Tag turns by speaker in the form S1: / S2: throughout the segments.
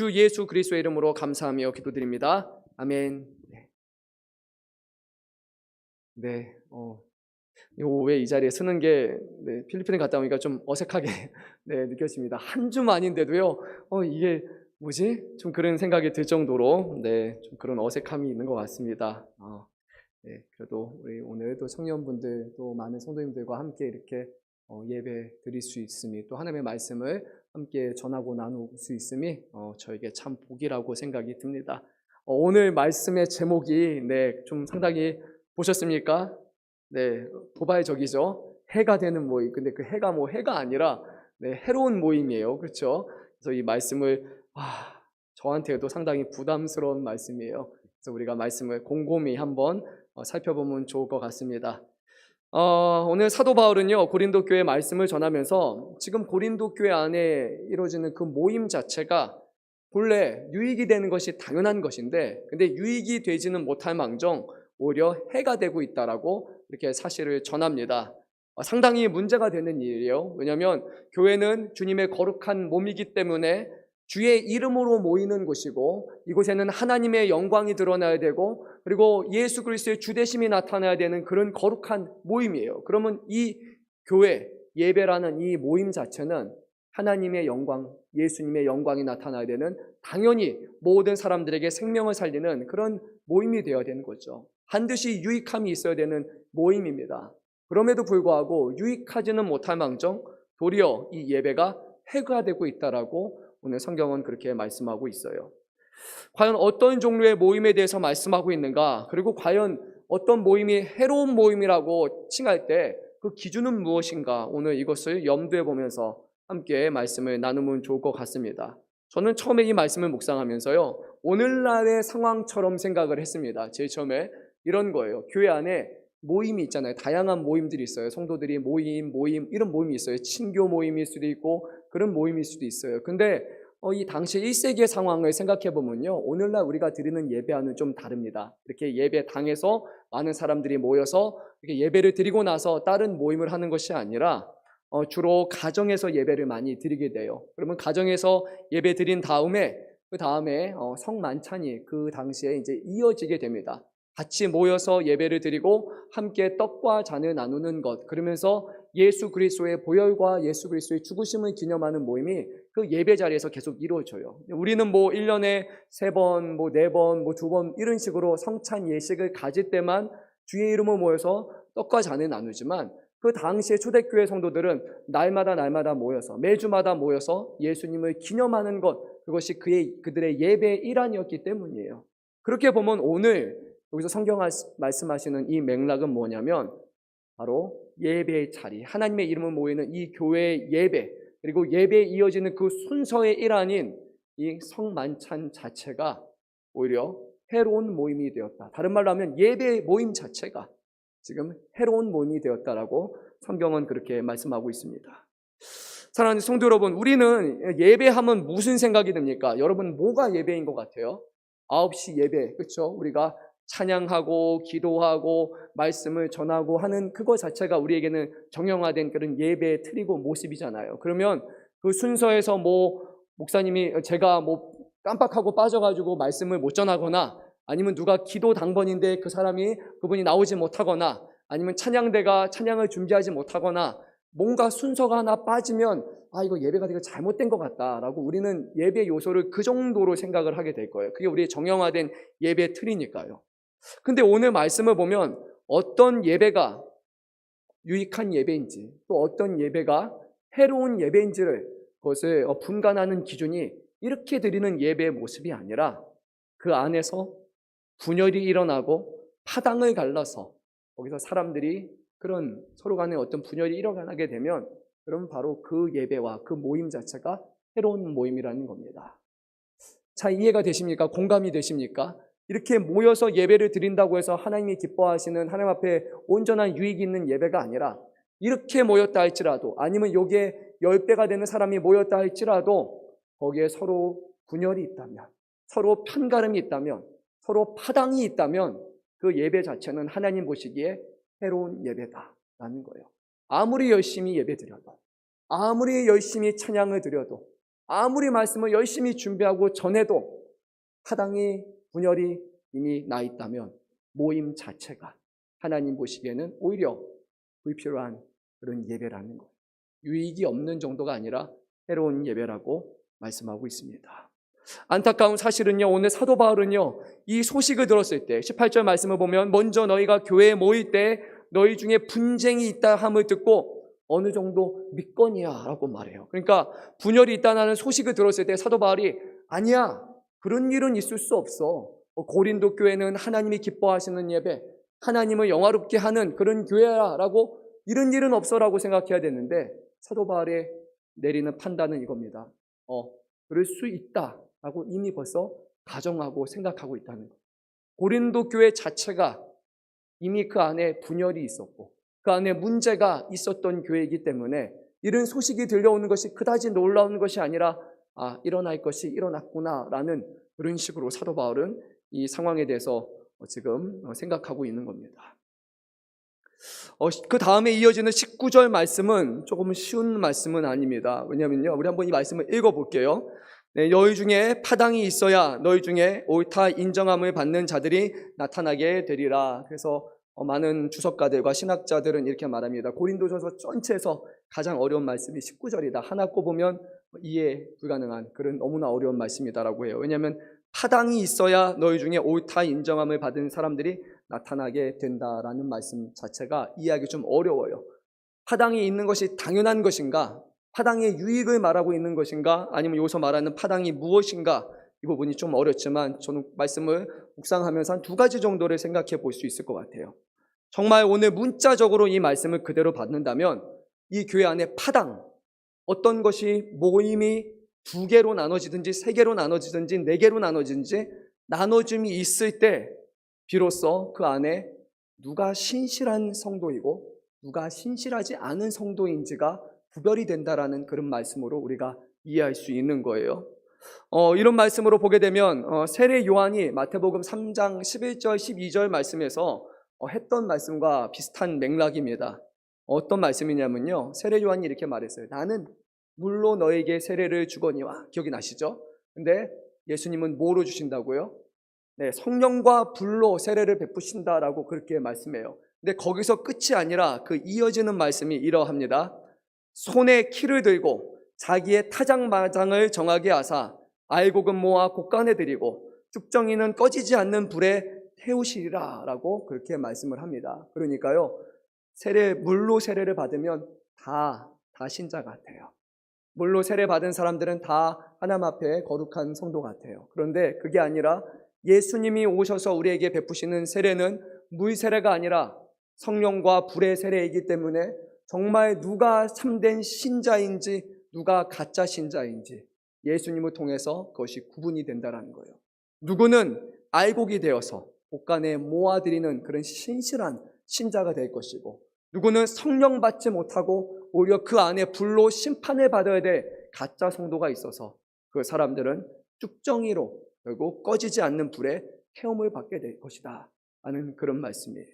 S1: 주 예수 그리스도의 이름으로 감사하며 기도드립니다. 아멘. 네. 왜 이 자리에 서는 게 필리핀에 갔다 오니까 좀 어색하게 느껴집니다. 한 주 만인데도요. 이게 뭐지? 좀 그런 생각이 들 정도로 좀 그런 어색함이 있는 것 같습니다. 그래도 우리 오늘 또 청년분들 또 많은 성도님들과 함께 이렇게 예배 드릴 수 있음이, 또 하나님의 말씀을 함께 전하고 나눌 수 있음이 저에게 참 복이라고 생각이 듭니다. 오늘 말씀의 제목이 좀 상당히 보셨습니까? 도발적이죠. 해가 되는 모임. 근데 그 해가 해가 아니라 해로운 모임이에요. 그렇죠? 그래서 이 말씀을 저한테도 상당히 부담스러운 말씀이에요. 그래서 우리가 말씀을 곰곰이 한번 살펴보면 좋을 것 같습니다. 오늘 사도 바울은요, 고린도 교회 말씀을 전하면서 지금 고린도 교회 안에 이루어지는 그 모임 자체가 본래 유익이 되는 것이 당연한 것인데, 근데 유익이 되지는 못할 망정 오히려 해가 되고 있다라고 이렇게 사실을 전합니다. 상당히 문제가 되는 일이에요. 왜냐하면 교회는 주님의 거룩한 몸이기 때문에 주의 이름으로 모이는 곳이고, 이곳에는 하나님의 영광이 드러나야 되고, 그리고 예수 그리스도의 주되심이 나타나야 되는 그런 거룩한 모임이에요. 그러면 이 교회, 예배라는 이 모임 자체는 하나님의 영광, 예수님의 영광이 나타나야 되는, 당연히 모든 사람들에게 생명을 살리는 그런 모임이 되어야 되는 거죠. 반드시 유익함이 있어야 되는 모임입니다. 그럼에도 불구하고 유익하지는 못할 망정 도리어 이 예배가 해가 되고 있다라고 오늘 성경은 그렇게 말씀하고 있어요. 과연 어떤 종류의 모임에 대해서 말씀하고 있는가? 그리고 과연 어떤 모임이 해로운 모임이라고 칭할 때 그 기준은 무엇인가? 오늘 이것을 염두에 보면서 함께 말씀을 나누면 좋을 것 같습니다. 저는 처음에 이 말씀을 묵상하면서요, 오늘날의 상황처럼 생각을 했습니다. 제일 처음에 이런 거예요. 교회 안에 모임이 있잖아요. 다양한 모임들이 있어요. 성도들이 모임 이런 모임이 있어요. 친교 모임일 수도 있고 그런 모임일 수도 있어요. 근데 이 당시 1세기의 상황을 생각해 보면요, 오늘날 우리가 드리는 예배와는 좀 다릅니다. 이렇게 예배당에서 많은 사람들이 모여서 이렇게 예배를 드리고 나서 다른 모임을 하는 것이 아니라 주로 가정에서 예배를 많이 드리게 돼요. 그러면 가정에서 예배 드린 다음에 그 다음에 성만찬이 그 당시에 이제 이어지게 됩니다. 같이 모여서 예배를 드리고 함께 떡과 잔을 나누는 것, 그러면서 예수 그리스도의 보혈과 예수 그리스도의 죽으심을 기념하는 모임이 그 예배 자리에서 계속 이루어져요. 우리는 1년에 3번, 4번, 2번 이런 식으로 성찬 예식을 가질 때만 주의 이름으로 모여서 떡과 잔을 나누지만, 그 당시에 초대교회 성도들은 날마다 모여서, 매주마다 모여서 예수님을 기념하는 것, 그것이 그들의 예배의 일환이었기 때문이에요. 그렇게 보면 오늘 여기서 성경 말씀하시는 이 맥락은 뭐냐면 바로 예배의 자리, 하나님의 이름을 모이는 이 교회의 예배, 그리고 예배에 이어지는 그 순서의 일환인 이 성만찬 자체가 오히려 해로운 모임이 되었다. 다른 말로 하면 예배 모임 자체가 지금 해로운 모임이 되었다라고 성경은 그렇게 말씀하고 있습니다. 사랑하는 성도 여러분, 우리는 예배하면 무슨 생각이 듭니까? 여러분, 뭐가 예배인 것 같아요? 9시 예배, 그렇죠? 우리가 찬양하고 기도하고 말씀을 전하고 하는 그거 자체가 우리에게는 정형화된 그런 예배의 틀이고 모습이잖아요. 그러면 그 순서에서 목사님이 제가 깜빡하고 빠져가지고 말씀을 못 전하거나, 아니면 누가 기도 당번인데 그분이 나오지 못하거나, 아니면 찬양대가 찬양을 준비하지 못하거나, 뭔가 순서가 하나 빠지면 이거 예배가 되게 잘못된 것 같다라고 우리는 예배 요소를 그 정도로 생각을 하게 될 거예요. 그게 우리의 정형화된 예배 틀이니까요. 근데 오늘 말씀을 보면 어떤 예배가 유익한 예배인지, 또 어떤 예배가 해로운 예배인지를 그것을 분간하는 기준이 이렇게 드리는 예배의 모습이 아니라 그 안에서 분열이 일어나고 파당을 갈라서 거기서 사람들이 그런 서로 간에 어떤 분열이 일어나게 되면, 그럼 바로 그 예배와 그 모임 자체가 해로운 모임이라는 겁니다. 자, 이해가 되십니까? 공감이 되십니까? 이렇게 모여서 예배를 드린다고 해서 하나님이 기뻐하시는, 하나님 앞에 온전한 유익이 있는 예배가 아니라, 이렇게 모였다 할지라도, 아니면 여기에 10배가 되는 사람이 모였다 할지라도 거기에 서로 분열이 있다면, 서로 편가름이 있다면, 서로 파당이 있다면 그 예배 자체는 하나님 보시기에 해로운 예배다라는 거예요. 아무리 열심히 예배 드려도, 아무리 열심히 찬양을 드려도, 아무리 말씀을 열심히 준비하고 전해도 파당이 분열이 이미 나 있다면 모임 자체가 하나님 보시기에는 오히려 불필요한 그런 예배라는 거예요. 유익이 없는 정도가 아니라 해로운 예배라고 말씀하고 있습니다. 안타까운 사실은요, 오늘 사도 바울은요, 이 소식을 들었을 때 18절 말씀을 보면 먼저 너희가 교회에 모일 때 너희 중에 분쟁이 있다 함을 듣고 어느 정도 믿거니와 라고 말해요. 그러니까 분열이 있다는 소식을 들었을 때 사도 바울이 아니야, 그런 일은 있을 수 없어. 고린도 교회는 하나님이 기뻐하시는 예배, 하나님을 영화롭게 하는 그런 교회야 라고, 이런 일은 없어라고 생각해야 되는데 사도 바울이 내리는 판단은 이겁니다. 그럴 수 있다라고 이미 벌써 가정하고 생각하고 있다는 거예요. 고린도 교회 자체가 이미 그 안에 분열이 있었고 그 안에 문제가 있었던 교회이기 때문에 이런 소식이 들려오는 것이 그다지 놀라운 것이 아니라 일어날 것이 일어났구나라는 그런 식으로 사도 바울은 이 상황에 대해서 지금 생각하고 있는 겁니다. 그 다음에 이어지는 19절 말씀은 조금 쉬운 말씀은 아닙니다. 왜냐하면요, 우리 한번 이 말씀을 읽어볼게요. 네, 너희 중에 파당이 있어야 너희 중에 옳다 인정함을 받는 자들이 나타나게 되리라. 그래서 많은 주석가들과 신학자들은 이렇게 말합니다. 고린도전서 전체에서 가장 어려운 말씀이 19절이다. 하나 꼽으면 이해 불가능한 그런 너무나 어려운 말씀이다라고 해요. 왜냐하면 파당이 있어야 너희 중에 옳다 인정함을 받은 사람들이 나타나게 된다라는 말씀 자체가 이해하기 좀 어려워요. 파당이 있는 것이 당연한 것인가? 파당의 유익을 말하고 있는 것인가? 아니면 여기서 말하는 파당이 무엇인가? 이 부분이 좀 어렵지만 저는 말씀을 묵상하면서 한 두 가지 정도를 생각해 볼 수 있을 것 같아요. 정말 오늘 문자적으로 이 말씀을 그대로 받는다면 이 교회 안에 파당, 어떤 것이 모임이 2개로 나눠지든지 3개로 나눠지든지 4개로 나눠지든지 나눠짐이 있을 때 비로소 그 안에 누가 신실한 성도이고 누가 신실하지 않은 성도인지가 구별이 된다라는 그런 말씀으로 우리가 이해할 수 있는 거예요. 이런 말씀으로 보게 되면 세례 요한이 마태복음 3장 11절 12절 말씀에서 했던 말씀과 비슷한 맥락입니다. 어떤 말씀이냐면요, 세례 요한이 이렇게 말했어요. 나는 물로 너에게 세례를 주거니와. 기억이 나시죠? 근데 예수님은 뭐로 주신다고요? 네, 성령과 불로 세례를 베푸신다라고 그렇게 말씀해요. 근데 거기서 끝이 아니라 그 이어지는 말씀이 이러합니다. 손에 키를 들고 자기의 타작마장을 정하게 하사 알곡은 모아 곡간에 들이고 쭉정이는 꺼지지 않는 불에 태우시리라 라고 그렇게 말씀을 합니다. 그러니까요, 물로 세례를 받으면 다 신자 같아요. 물로 세례 받은 사람들은 다 하나님 앞에 거룩한 성도 같아요. 그런데 그게 아니라 예수님이 오셔서 우리에게 베푸시는 세례는 물 세례가 아니라 성령과 불의 세례이기 때문에 정말 누가 참된 신자인지 누가 가짜 신자인지 예수님을 통해서 그것이 구분이 된다는 거예요. 누구는 알곡이 되어서 곡간에 모아들이는 그런 신실한 신자가 될 것이고, 누구는 성령 받지 못하고 오히려 그 안에 불로 심판을 받아야 될 가짜 성도가 있어서 그 사람들은 쭉정이로 결국 꺼지지 않는 불에 태움을 받게 될 것이다 하는 그런 말씀이에요.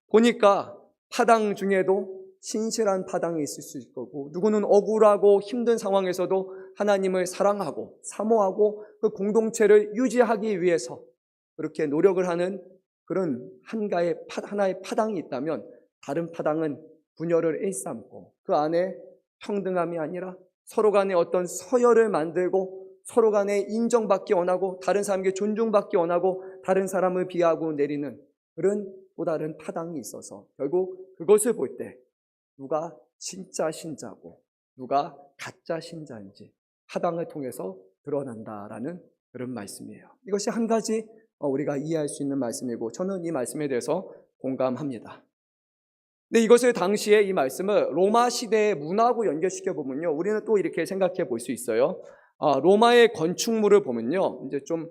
S1: 보니까 파당 중에도 신실한 파당이 있을 수 있을 거고, 누구는 억울하고 힘든 상황에서도 하나님을 사랑하고 사모하고 그 공동체를 유지하기 위해서 그렇게 노력을 하는 그런 하나의 파당이 있다면, 다른 파당은 분열을 일삼고 그 안에 평등함이 아니라 서로 간에 어떤 서열을 만들고 서로 간에 인정받기 원하고 다른 사람에게 존중받기 원하고 다른 사람을 비하하고 내리는 그런 또 다른 파당이 있어서 결국 그것을 볼 때 누가 진짜 신자고 누가 가짜 신자인지 파당을 통해서 드러난다라는 그런 말씀이에요. 이것이 한 가지 우리가 이해할 수 있는 말씀이고, 저는 이 말씀에 대해서 공감합니다. 근데 이것을 당시에 이 말씀을 로마 시대의 문화하고 연결시켜 보면요, 우리는 또 이렇게 생각해 볼 수 있어요. 로마의 건축물을 보면요, 이제 좀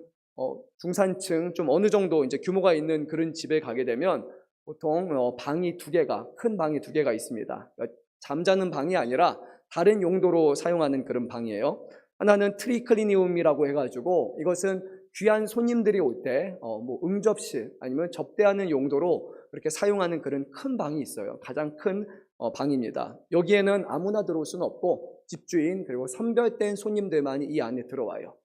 S1: 중산층, 좀 어느 정도 이제 규모가 있는 그런 집에 가게 되면 보통 방이 2개가, 큰 방이 2개가 있습니다. 그러니까 잠자는 방이 아니라 다른 용도로 사용하는 그런 방이에요. 하나는 트리클리니움이라고 해가지고 이것은 귀한 손님들이 올 때 응접실 아니면 접대하는 용도로 그렇게 사용하는 그런 큰 방이 있어요. 가장 큰 방입니다. 여기에는 아무나 들어올 수는 없고 집주인 그리고 선별된 손님들만이 이 안에 들어와요.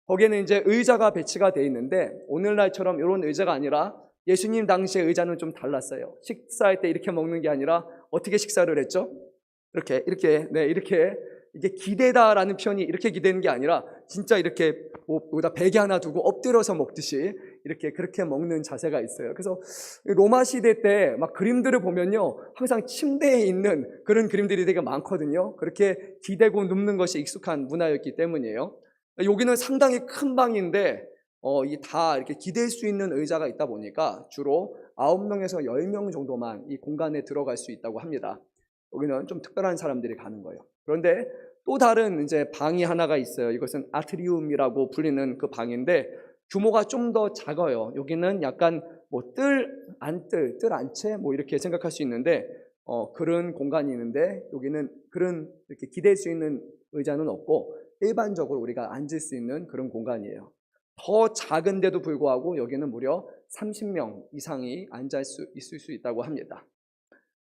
S1: 거기에는 이제 의자가 배치가 되어 있는데 오늘날처럼 이런 의자가 아니라 예수님 당시의 의자는 좀 달랐어요. 식사할 때 이렇게 먹는 게 아니라 어떻게 식사를 했죠? 이렇게 이게 기대다라는 표현이 이렇게 기대는 게 아니라 진짜 이렇게 여기다 베개 하나 두고 엎드려서 먹듯이 이렇게 그렇게 먹는 자세가 있어요. 그래서 로마 시대 때 막 그림들을 보면요, 항상 침대에 있는 그런 그림들이 되게 많거든요. 그렇게 기대고 눕는 것이 익숙한 문화였기 때문이에요. 여기는 상당히 큰 방인데 이 다 이렇게 기댈 수 있는 의자가 있다 보니까 주로 9명에서 10명 정도만 이 공간에 들어갈 수 있다고 합니다. 여기는 좀 특별한 사람들이 가는 거예요. 그런데 또 다른 이제 방이 하나가 있어요. 이것은 아트리움이라고 불리는 그 방인데 규모가 좀 더 작아요. 여기는 약간 뭐 뜰 안채 뭐 이렇게 생각할 수 있는데 그런 공간이 있는데 여기는 그런 이렇게 기댈 수 있는 의자는 없고 일반적으로 우리가 앉을 수 있는 그런 공간이에요. 더 작은데도 불구하고 여기는 무려 30명 이상이 있을 수 있다고 합니다.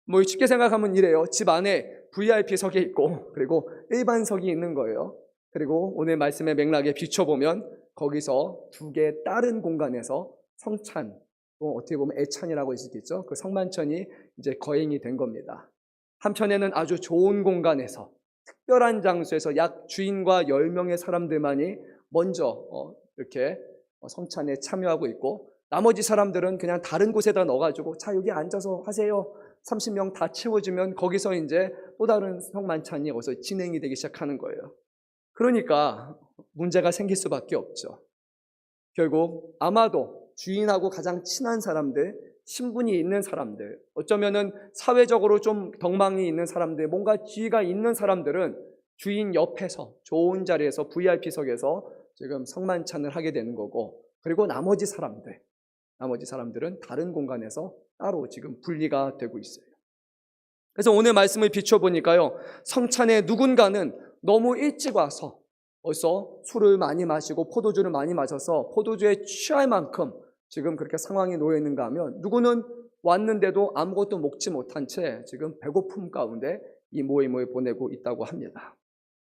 S1: 뭐 쉽게 생각하면 이래요. 집 안에 VIP석이 있고 그리고 일반석이 있는 거예요. 그리고 오늘 말씀의 맥락에 비춰보면 거기서 두 개 다른 공간에서 성찬, 어떻게 보면 애찬이라고 할 수 있겠죠. 그 성만찬이 이제 거행이 된 겁니다. 한편에는 아주 좋은 공간에서 특별한 장소에서 약 주인과 10명의 사람들만이 먼저 이렇게 성찬에 참여하고 있고 나머지 사람들은 그냥 다른 곳에다 넣어가지고 자 여기 앉아서 하세요. 30명 다 채워주면 거기서 이제 또 다른 성만찬이 어서 진행이 되기 시작하는 거예요. 그러니까 문제가 생길 수밖에 없죠. 결국 아마도 주인하고 가장 친한 사람들, 신분이 있는 사람들, 어쩌면은 사회적으로 좀 덕망이 있는 사람들, 뭔가 지위가 있는 사람들은 주인 옆에서 좋은 자리에서 VIP석에서 지금 성만찬을 하게 되는 거고, 그리고 나머지 사람들은 다른 공간에서 따로 지금 분리가 되고 있어요. 그래서 오늘 말씀을 비춰보니까요, 성찬에 누군가는 너무 일찍 와서 벌써 술을 많이 마시고 포도주를 많이 마셔서 포도주에 취할 만큼 지금 그렇게 상황이 놓여 있는가 하면 누구는 왔는데도 아무것도 먹지 못한 채 지금 배고픔 가운데 이 모임을 보내고 있다고 합니다.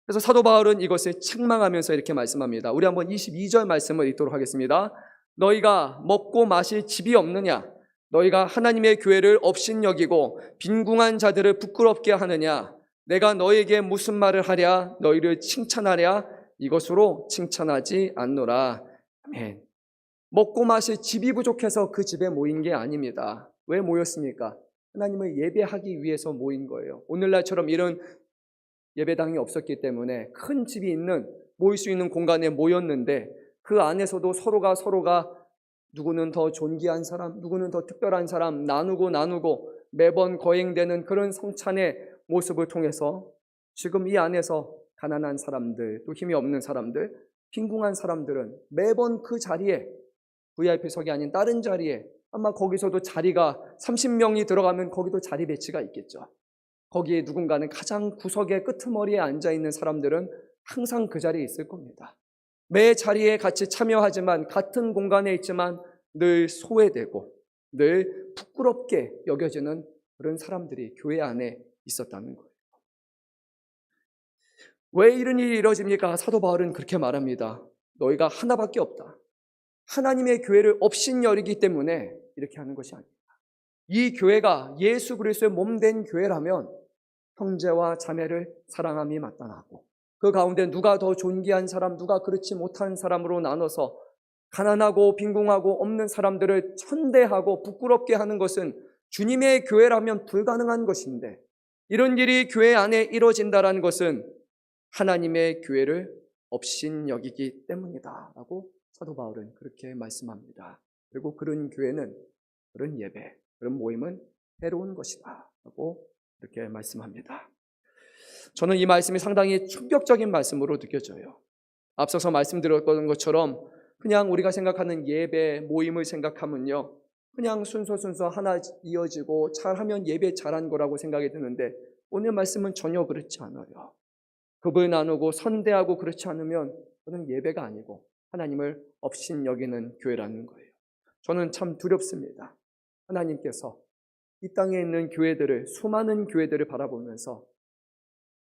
S1: 그래서 사도 바울은 이것을 책망하면서 이렇게 말씀합니다. 우리 한번 22절 말씀을 읽도록 하겠습니다. 너희가 먹고 마실 집이 없느냐? 너희가 하나님의 교회를 업신여기고 빈궁한 자들을 부끄럽게 하느냐? 내가 너에게 무슨 말을 하랴? 너희를 칭찬하랴? 이것으로 칭찬하지 않노라. 아멘. 먹고 마실 집이 부족해서 그 집에 모인 게 아닙니다. 왜 모였습니까? 하나님을 예배하기 위해서 모인 거예요. 오늘날처럼 이런 예배당이 없었기 때문에 큰 집이 있는 모일 수 있는 공간에 모였는데 그 안에서도 서로가 누구는 더 존귀한 사람, 누구는 더 특별한 사람 나누고 매번 거행되는 그런 성찬의 모습을 통해서 지금 이 안에서 가난한 사람들, 또 힘이 없는 사람들, 빈궁한 사람들은 매번 그 자리에 VIP석이 아닌 다른 자리에 아마 거기서도 자리가 30명이 들어가면 거기도 자리 배치가 있겠죠. 거기에 누군가는 가장 구석의 끄트머리에 앉아있는 사람들은 항상 그 자리에 있을 겁니다. 매 자리에 같이 참여하지만 같은 공간에 있지만 늘 소외되고 늘 부끄럽게 여겨지는 그런 사람들이 교회 안에 있었다는 거예요. 왜 이런 일이 이루어집니까? 사도 바울은 그렇게 말합니다. 너희가 하나밖에 없다. 하나님의 교회를 업신여기기 때문에 이렇게 하는 것이 아닙니다. 이 교회가 예수 그리스도의 몸된 교회라면 형제와 자매를 사랑함이 마땅하고 그 가운데 누가 더 존귀한 사람, 누가 그렇지 못한 사람으로 나눠서 가난하고 빈궁하고 없는 사람들을 천대하고 부끄럽게 하는 것은 주님의 교회라면 불가능한 것인데 이런 일이 교회 안에 이루어진다는 것은 하나님의 교회를 업신여기기 때문이다 라고 사도 바울은 그렇게 말씀합니다. 그리고 그런 교회는, 그런 예배, 그런 모임은 해로운 것이다 라고 이렇게 말씀합니다. 저는 이 말씀이 상당히 충격적인 말씀으로 느껴져요. 앞서서 말씀드렸던 것처럼 그냥 우리가 생각하는 예배, 모임을 생각하면요, 그냥 순서 하나 이어지고 잘하면 예배 잘한 거라고 생각이 드는데 오늘 말씀은 전혀 그렇지 않아요. 급을 나누고 선대하고 그렇지 않으면 그는 예배가 아니고 하나님을 업신여기는 교회라는 거예요. 저는 참 두렵습니다. 하나님께서 이 땅에 있는 교회들을, 수많은 교회들을 바라보면서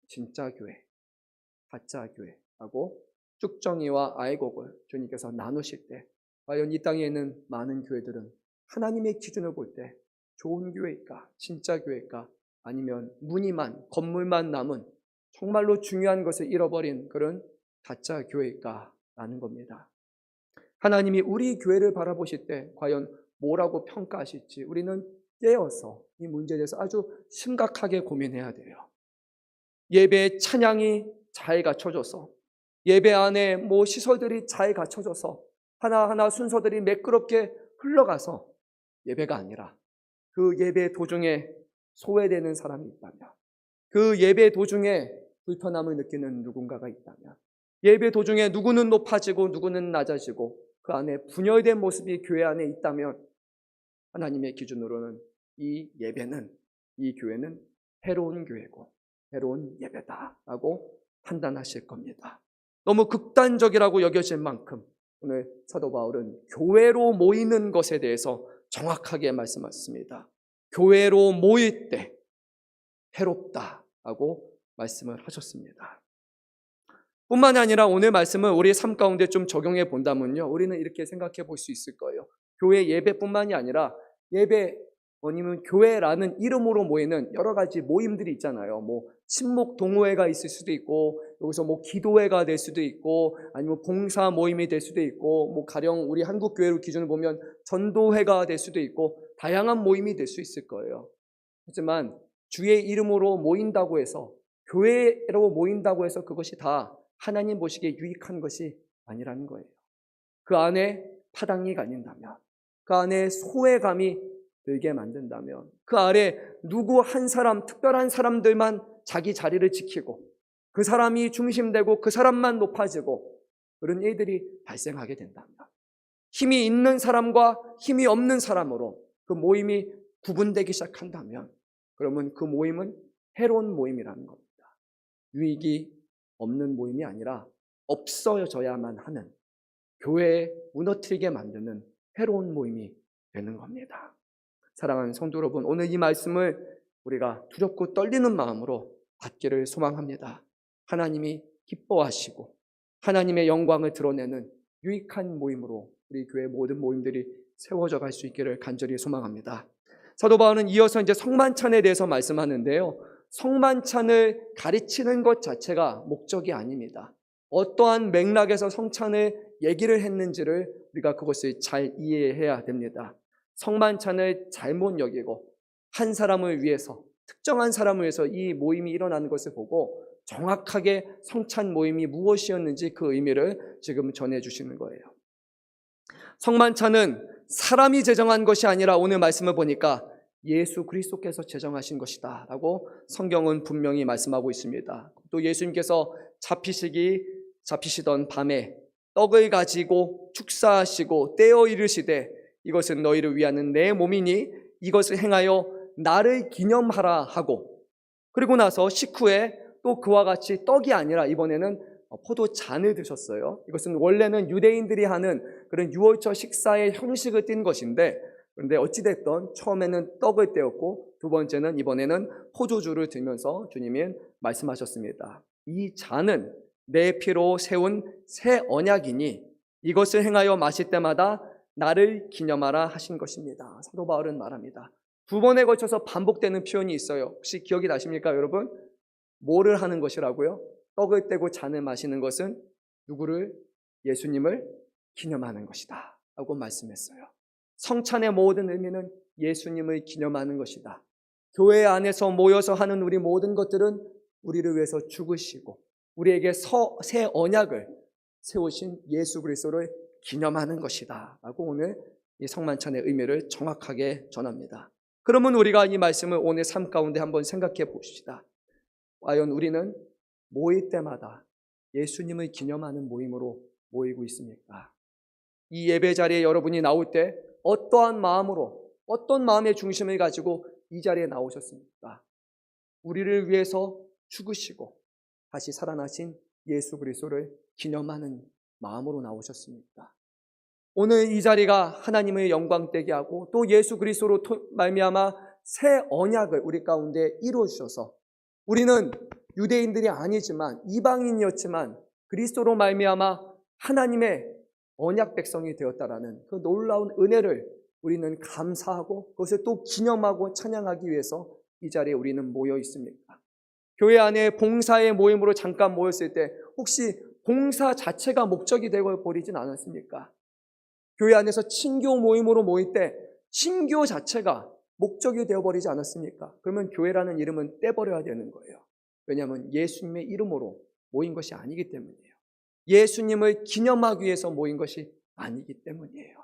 S1: 진짜 교회, 가짜 교회하고 쭉정이와 아이곡을 주님께서 나누실 때 과연 이 땅에 있는 많은 교회들은 하나님의 기준을 볼 때 좋은 교회일까? 진짜 교회일까? 아니면 무늬만, 건물만 남은 정말로 중요한 것을 잃어버린 그런 가짜 교회일까? 라는 겁니다. 하나님이 우리 교회를 바라보실 때 과연 뭐라고 평가하실지 우리는 깨어서 이 문제에 대해서 아주 심각하게 고민해야 돼요. 예배의 찬양이 잘 갖춰져서, 예배 안에 시설들이 잘 갖춰져서 하나하나 순서들이 매끄럽게 흘러가서 예배가 아니라 그 예배 도중에 소외되는 사람이 있다면, 그 예배 도중에 불편함을 느끼는 누군가가 있다면, 예배 도중에 누구는 높아지고 누구는 낮아지고 그 안에 분열된 모습이 교회 안에 있다면 하나님의 기준으로는 이 예배는, 이 교회는 해로운 교회고 해로운 예배다라고 판단하실 겁니다. 너무 극단적이라고 여겨질 만큼 오늘 사도 바울은 교회로 모이는 것에 대해서 정확하게 말씀하셨습니다. 교회로 모일 때 해롭다라고 말씀을 하셨습니다. 뿐만이 아니라 오늘 말씀을 우리의 삶 가운데 좀 적용해 본다면요, 우리는 이렇게 생각해 볼 수 있을 거예요. 교회 예배뿐만이 아니라 예배 아니면 교회라는 이름으로 모이는 여러 가지 모임들이 있잖아요. 친목 동호회가 있을 수도 있고, 여기서 기도회가 될 수도 있고, 아니면 봉사 모임이 될 수도 있고, 가령 우리 한국 교회로 기준을 보면 전도회가 될 수도 있고, 다양한 모임이 될 수 있을 거예요. 하지만 주의 이름으로 모인다고 해서, 교회로 모인다고 해서 그것이 다 하나님 보시기에 유익한 것이 아니라는 거예요. 그 안에 파당이 갈린다면, 그 안에 소외감이 들게 만든다면, 그 아래 누구 한 사람, 특별한 사람들만 자기 자리를 지키고 그 사람이 중심되고 그 사람만 높아지고 그런 일들이 발생하게 된다면, 힘이 있는 사람과 힘이 없는 사람으로 그 모임이 구분되기 시작한다면, 그러면 그 모임은 해로운 모임이라는 겁니다. 유익이 없는 모임이 아니라 없어져야만 하는, 교회에 무너뜨리게 만드는 해로운 모임이 되는 겁니다. 사랑하는 성도 여러분, 오늘 이 말씀을 우리가 두렵고 떨리는 마음으로 받기를 소망합니다. 하나님이 기뻐하시고 하나님의 영광을 드러내는 유익한 모임으로 우리 교회 모든 모임들이 세워져 갈 수 있기를 간절히 소망합니다. 사도 바울은 이어서 이제 성만찬에 대해서 말씀하는데요, 성만찬을 가르치는 것 자체가 목적이 아닙니다. 어떠한 맥락에서 성찬을 얘기를 했는지를 우리가 그것을 잘 이해해야 됩니다. 성만찬을 잘못 여기고 한 사람을 위해서, 특정한 사람을 위해서 이 모임이 일어나는 것을 보고 정확하게 성찬 모임이 무엇이었는지 그 의미를 지금 전해주시는 거예요. 성만찬은 사람이 제정한 것이 아니라 오늘 말씀을 보니까 예수 그리스도께서 제정하신 것이다 라고 성경은 분명히 말씀하고 있습니다. 또 예수님께서 잡히시던 밤에 떡을 가지고 축사하시고 떼어 이르시되 이것은 너희를 위하는 내 몸이니 이것을 행하여 나를 기념하라 하고, 그리고 나서 식후에 또 그와 같이 떡이 아니라 이번에는 포도잔을 드셨어요. 이것은 원래는 유대인들이 하는 그런 유월절 식사의 형식을 띈 것인데, 그런데 어찌됐든 처음에는 떡을 떼었고 두 번째는 이번에는 포도주를 들면서 주님이 말씀하셨습니다. 이 잔은 내 피로 세운 새 언약이니 이것을 행하여 마실 때마다 나를 기념하라 하신 것입니다. 사도 바울은 말합니다. 두 번에 걸쳐서 반복되는 표현이 있어요. 혹시 기억이 나십니까, 여러분? 뭐를 하는 것이라고요? 떡을 떼고 잔을 마시는 것은 누구를? 예수님을 기념하는 것이다 라고 말씀했어요. 성찬의 모든 의미는 예수님을 기념하는 것이다. 교회 안에서 모여서 하는 우리 모든 것들은 우리를 위해서 죽으시고 우리에게 새 언약을 세우신 예수 그리스도를 기념하는 것이다 라고 오늘 이 성만찬의 의미를 정확하게 전합니다. 그러면 우리가 이 말씀을 오늘 삶 가운데 한번 생각해 봅시다. 과연 우리는 모일 때마다 예수님을 기념하는 모임으로 모이고 있습니까? 이 예배 자리에 여러분이 나올 때 어떠한 마음으로, 어떤 마음의 중심을 가지고 이 자리에 나오셨습니까? 우리를 위해서 죽으시고 다시 살아나신 예수 그리스도를 기념하는 마음으로 나오셨습니까? 오늘 이 자리가 하나님의 영광 되게 하고 또 예수 그리스도로 말미암아 새 언약을 우리 가운데 이루어 주셔서 우리는 유대인들이 아니지만 이방인이었지만 그리스도로 말미암아 하나님의 언약 백성이 되었다라는 그 놀라운 은혜를 우리는 감사하고 그것을 또 기념하고 찬양하기 위해서 이 자리에 우리는 모여 있습니다. 교회 안에 봉사의 모임으로 잠깐 모였을 때 혹시 봉사 자체가 목적이 되어 버리진 않았습니까? 교회 안에서 친교 모임으로 모일 때 친교 자체가 목적이 되어버리지 않았습니까? 그러면 교회라는 이름은 떼버려야 되는 거예요. 왜냐하면 예수님의 이름으로 모인 것이 아니기 때문이에요. 예수님을 기념하기 위해서 모인 것이 아니기 때문이에요.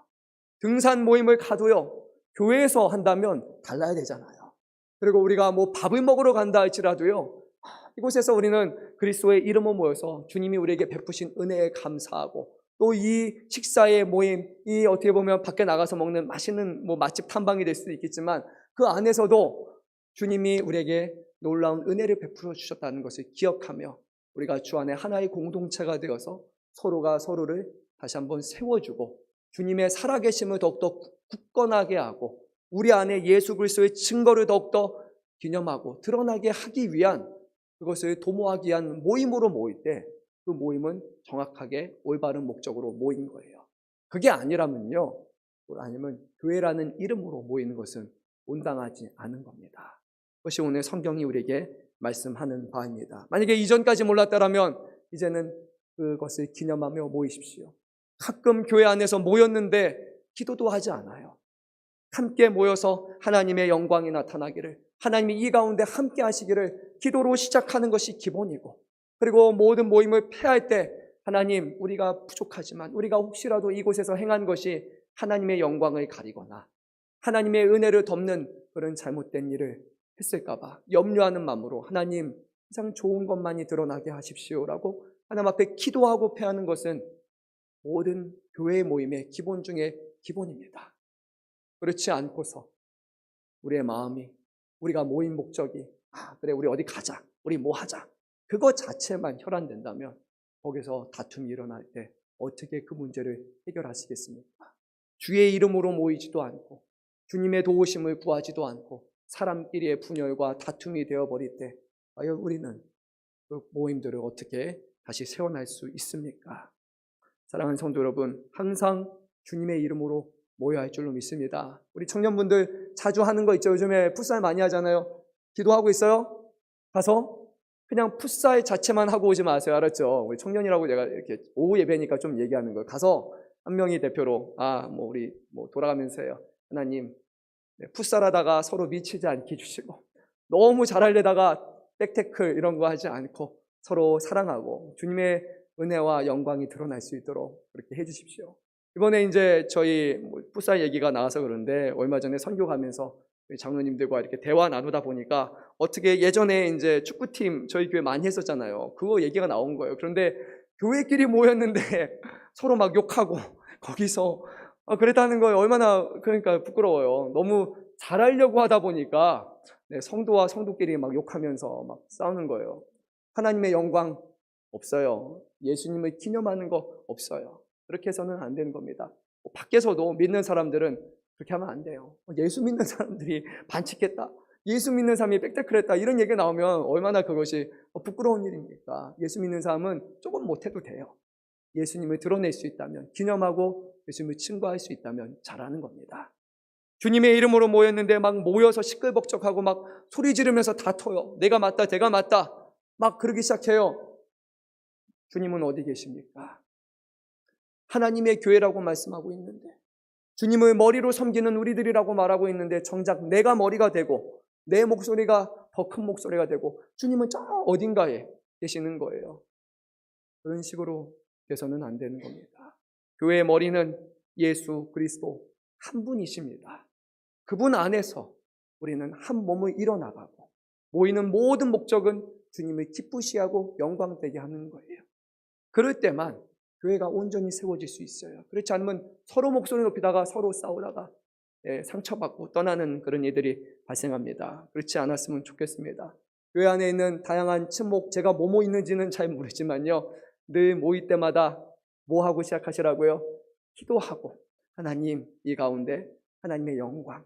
S1: 등산 모임을 가도요, 교회에서 한다면 달라야 되잖아요. 그리고 우리가 뭐 밥을 먹으러 간다 할지라도요, 이곳에서 우리는 그리스도의 이름으로 모여서 주님이 우리에게 베푸신 은혜에 감사하고 또 이 식사의 모임, 이 어떻게 보면 밖에 나가서 먹는 맛있는 뭐 맛집 탐방이 될 수도 있겠지만 그 안에서도 주님이 우리에게 놀라운 은혜를 베풀어 주셨다는 것을 기억하며 우리가 주 안에 하나의 공동체가 되어서 서로가 서로를 다시 한번 세워주고 주님의 살아계심을 더욱더 굳건하게 하고 우리 안에 예수 그리스도의 증거를 더욱더 기념하고 드러나게 하기 위한 그것을 도모하기 위한 모임으로 모일 때 그 모임은 정확하게 올바른 목적으로 모인 거예요. 그게 아니라면요, 아니면 교회라는 이름으로 모이는 것은 온당하지 않은 겁니다. 그것이 오늘 성경이 우리에게 말씀하는 바입니다. 만약에 이전까지 몰랐다라면 이제는 그것을 기념하며 모이십시오. 가끔 교회 안에서 모였는데 기도도 하지 않아요. 함께 모여서 하나님의 영광이 나타나기를, 하나님이 이 가운데 함께 하시기를 기도로 시작하는 것이 기본이고, 그리고 모든 모임을 폐할 때 하나님, 우리가 부족하지만 우리가 혹시라도 이곳에서 행한 것이 하나님의 영광을 가리거나 하나님의 은혜를 덮는 그런 잘못된 일을 했을까 봐 염려하는 마음으로 하나님, 항상 좋은 것만이 드러나게 하십시오라고 하나님 앞에 기도하고 폐하는 것은 모든 교회 모임의 기본 중에 기본입니다. 그렇지 않고서 우리의 마음이, 우리가 모인 목적이 그래 우리 어디 가자, 우리 뭐 하자, 그것 자체만 혈안된다면 거기서 다툼이 일어날 때 어떻게 그 문제를 해결하시겠습니까? 주의 이름으로 모이지도 않고 주님의 도우심을 구하지도 않고 사람끼리의 분열과 다툼이 되어버릴 때 과연 우리는 그 모임들을 어떻게 다시 세워날 수 있습니까? 사랑하는 성도 여러분, 항상 주님의 이름으로 모여야 할 줄로 믿습니다. 우리 청년분들 자주 하는 거 있죠? 요즘에 풋살 많이 하잖아요. 기도하고 있어요? 가서 그냥 풋살 자체만 하고 오지 마세요. 알았죠? 우리 청년이라고 제가 이렇게 오후 예배니까 좀 얘기하는 거예요. 가서 한 명이 대표로 우리 돌아가면서 해요. 하나님, 풋살 하다가 서로 미치지 않게 해주시고 너무 잘하려다가 백태클 이런 거 하지 않고 서로 사랑하고 주님의 은혜와 영광이 드러날 수 있도록 그렇게 해주십시오. 이번에 이제 저희 풋살 얘기가 나와서 그런데 얼마 전에 선교 가면서 장로님들과 이렇게 대화 나누다 보니까 어떻게 예전에 이제 축구팀 저희 교회 많이 했었잖아요. 그거 얘기가 나온 거예요. 그런데 교회끼리 모였는데 서로 막 욕하고 거기서 그랬다는 거예요. 얼마나 그러니까 부끄러워요. 너무 잘하려고 하다 보니까 성도와 성도끼리 막 욕하면서 막 싸우는 거예요. 하나님의 영광 없어요. 예수님을 기념하는 거 없어요. 그렇게 해서는 안 되는 겁니다. 밖에서도 믿는 사람들은 그렇게 하면 안 돼요. 예수 믿는 사람들이 반칙했다, 예수 믿는 사람이 빽빽했다, 이런 얘기가 나오면 얼마나 그것이 부끄러운 일입니까? 예수 믿는 사람은 조금 못해도 돼요. 예수님을 드러낼 수 있다면, 기념하고 예수님을 증거할 수 있다면 잘하는 겁니다. 주님의 이름으로 모였는데 막 모여서 시끌벅적하고 막 소리 지르면서 다퉈요. 내가 맞다, 내가 맞다, 막 그러기 시작해요. 주님은 어디 계십니까? 하나님의 교회라고 말씀하고 있는데, 주님을 머리로 섬기는 우리들이라고 말하고 있는데 정작 내가 머리가 되고 내 목소리가 더 큰 목소리가 되고 주님은 저 어딘가에 계시는 거예요. 그런 식으로 돼서는 안 되는 겁니다. 교회의 머리는 예수 그리스도 한 분이십니다. 그분 안에서 우리는 한 몸을 이뤄나가고 모이는 모든 목적은 주님을 기쁘시하고 영광되게 하는 거예요. 그럴 때만 교회가 온전히 세워질 수 있어요. 그렇지 않으면 서로 목소리 높이다가 서로 싸우다가 상처받고 떠나는 그런 일들이 발생합니다. 그렇지 않았으면 좋겠습니다. 교회 안에 있는 다양한 친목, 제가 뭐뭐 있는지는 잘 모르지만요, 늘 모일 때마다 뭐 하고 시작하시라고요? 기도하고 하나님, 이 가운데 하나님의 영광,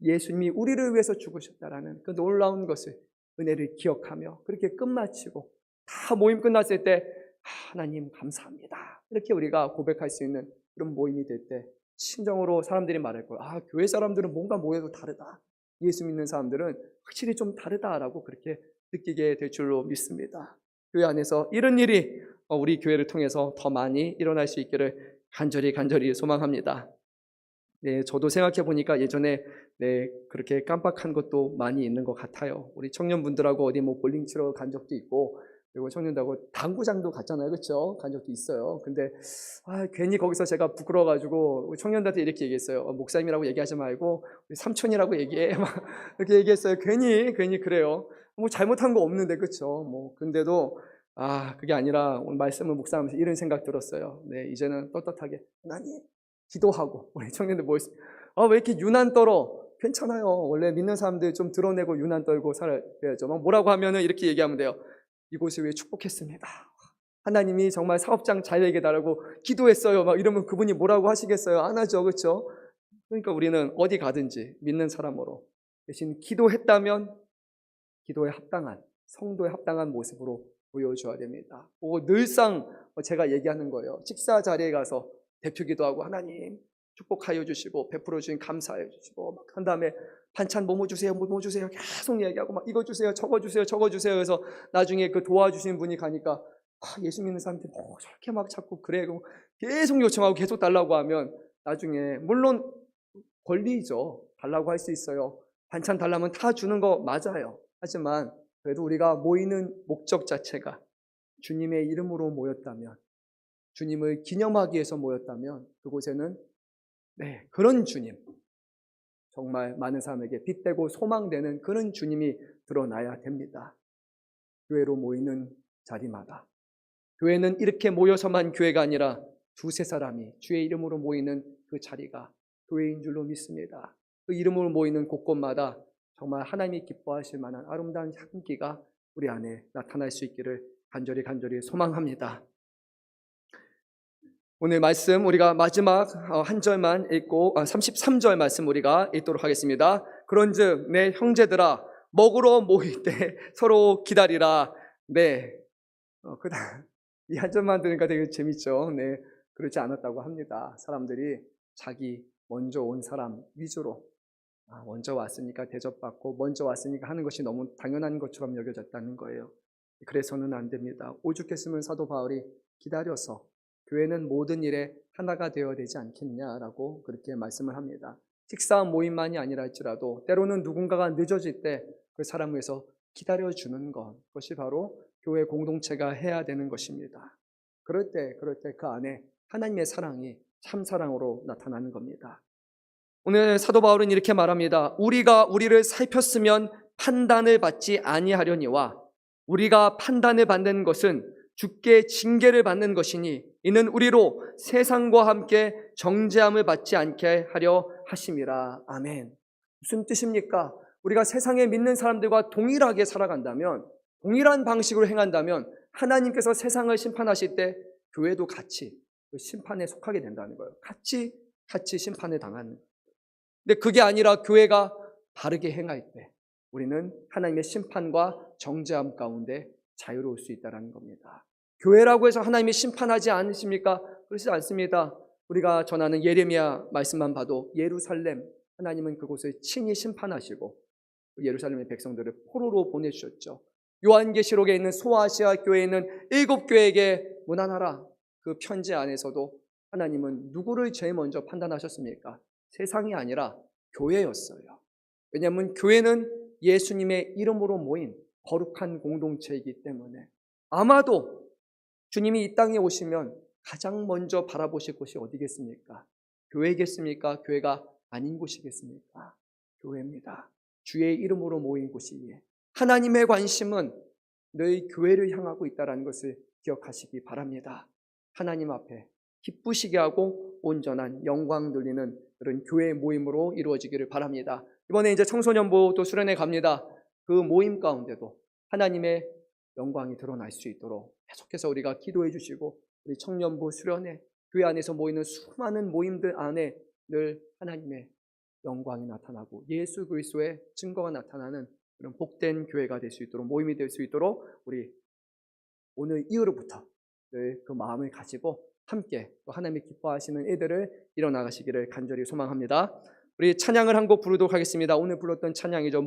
S1: 예수님이 우리를 위해서 죽으셨다라는 그 놀라운 것을 은혜를 기억하며 그렇게 끝마치고 다 모임 끝났을 때 하나님 감사합니다. 이렇게 우리가 고백할 수 있는 그런 모임이 될 때 심정으로 사람들이 말할 거예요. 교회 사람들은 뭔가 모여도 다르다. 예수 믿는 사람들은 확실히 좀 다르다라고 그렇게 느끼게 될 줄로 믿습니다. 교회 안에서 이런 일이 우리 교회를 통해서 더 많이 일어날 수 있기를 간절히 소망합니다. 네, 저도 생각해 보니까 예전에 그렇게 깜빡한 것도 많이 있는 것 같아요. 우리 청년분들하고 어디 볼링 치러 간 적도 있고, 그리고 청년들하고 당구장도 갔잖아요, 그렇죠? 간 적도 있어요. 근데 괜히 거기서 제가 부끄러워가지고 청년들한테 이렇게 얘기했어요. 목사님이라고 얘기하지 말고 우리 삼촌이라고 얘기해. 막 이렇게 얘기했어요. 괜히 그래요. 잘못한 거 없는데, 그렇죠? 근데도 그게 아니라 오늘 말씀을 묵상하면서 이런 생각 들었어요. 네, 이제는 떳떳하게 하나님 기도하고 우리 청년들 왜 이렇게 유난 떨어? 괜찮아요. 원래 믿는 사람들 좀 드러내고 유난 떨고 살아야죠. 뭐라고 하면은 이렇게 얘기하면 돼요. 이곳을 위해 축복했습니다. 하나님이 정말 사업장 잘 되게 달라고 기도했어요. 이러면 그분이 뭐라고 하시겠어요? 안 하죠, 그렇죠? 그러니까 우리는 어디 가든지 믿는 사람으로 대신 기도했다면 기도에 합당한, 성도에 합당한 모습으로 보여줘야 됩니다. 늘상 제가 얘기하는 거예요. 식사 자리에 가서 대표 기도하고 하나님 축복하여 주시고 베풀어 주신 감사해 주시고 한 다음에 반찬 뭐뭐 주세요 계속 얘기하고 이거 주세요 저거 주세요 그래서 나중에 그 도와주신 분이 가니까 예수 믿는 사람한테 저렇게 자꾸 그래 계속 요청하고 계속 달라고 하면 나중에 물론 권리죠. 달라고 할 수 있어요. 반찬 달라면 다 주는 거 맞아요. 하지만 그래도 우리가 모이는 목적 자체가 주님의 이름으로 모였다면, 주님을 기념하기 위해서 모였다면 그곳에는 그런 주님, 정말 많은 사람에게 빛되고 소망되는 그런 주님이 드러나야 됩니다. 교회로 모이는 자리마다, 교회는 이렇게 모여서만 교회가 아니라 두세 사람이 주의 이름으로 모이는 그 자리가 교회인 줄로 믿습니다. 그 이름으로 모이는 곳곳마다 정말 하나님이 기뻐하실 만한 아름다운 향기가 우리 안에 나타날 수 있기를 간절히 소망합니다. 오늘 말씀 우리가 마지막 한 절만 읽고 33절 말씀 우리가 읽도록 하겠습니다. 그런즉 내 형제들아 먹으러 모일 때 서로 기다리라. 이 한 절만 들으니까 되게 재밌죠. 그렇지 않았다고 합니다. 사람들이 자기 먼저 온 사람 위주로 먼저 왔으니까 대접받고 먼저 왔으니까 하는 것이 너무 당연한 것처럼 여겨졌다는 거예요. 그래서는 안 됩니다. 오죽했으면 사도 바울이 기다려서 교회는 모든 일에 하나가 되어야 되지 않겠냐라고 그렇게 말씀을 합니다. 식사 모임만이 아니라 할지라도 때로는 누군가가 늦어질 때 그 사람을 위해서 기다려주는 것, 그것이 바로 교회 공동체가 해야 되는 것입니다. 그럴 때 그 안에 하나님의 사랑이 참 사랑으로 나타나는 겁니다. 오늘 사도 바울은 이렇게 말합니다. 우리가 우리를 살폈으면 판단을 받지 아니하려니와 우리가 판단을 받는 것은 주께 징계를 받는 것이니 이는 우리로 세상과 함께 정죄함을 받지 않게 하려 하심이라. 아멘. 무슨 뜻입니까? 우리가 세상에 믿는 사람들과 동일하게 살아간다면, 동일한 방식으로 행한다면 하나님께서 세상을 심판하실 때 교회도 같이 그 심판에 속하게 된다는 거예요. 같이 심판을 당하는. 근데 그게 아니라 교회가 바르게 행할 때 우리는 하나님의 심판과 정죄함 가운데 자유로울 수 있다는 겁니다. 교회라고 해서 하나님이 심판하지 않으십니까? 그렇지 않습니다. 우리가 전하는 예레미야 말씀만 봐도 예루살렘, 하나님은 그곳을 친히 심판하시고 예루살렘의 백성들을 포로로 보내주셨죠. 요한계시록에 있는 소아시아 교회에 있는 7교회에게 문안하라. 그 편지 안에서도 하나님은 누구를 제일 먼저 판단하셨습니까? 세상이 아니라 교회였어요. 왜냐하면 교회는 예수님의 이름으로 모인 거룩한 공동체이기 때문에 아마도 주님이 이 땅에 오시면 가장 먼저 바라보실 곳이 어디겠습니까? 교회겠습니까? 교회가 아닌 곳이겠습니까? 교회입니다. 주의 이름으로 모인 곳이기에 하나님의 관심은 늘 교회를 향하고 있다는 것을 기억하시기 바랍니다. 하나님 앞에 기쁘시게 하고 온전한 영광 돌리는 그런 교회 모임으로 이루어지기를 바랍니다. 이번에 이제 청소년부 또 수련회 갑니다. 그 모임 가운데도 하나님의 영광이 드러날 수 있도록 계속해서 우리가 기도해 주시고 우리 청년부 수련회 교회 안에서 모이는 수많은 모임들 안에 늘 하나님의 영광이 나타나고 예수 그리스도의 증거가 나타나는 그런 복된 교회가 될 수 있도록, 모임이 될 수 있도록 우리 오늘 이후로부터 늘 그 마음을 가지고 함께 또 하나님이 기뻐하시는 일들을 이뤄나가시기를 간절히 소망합니다. 우리 찬양을 한 곡 부르도록 하겠습니다. 오늘 불렀던 찬양이죠.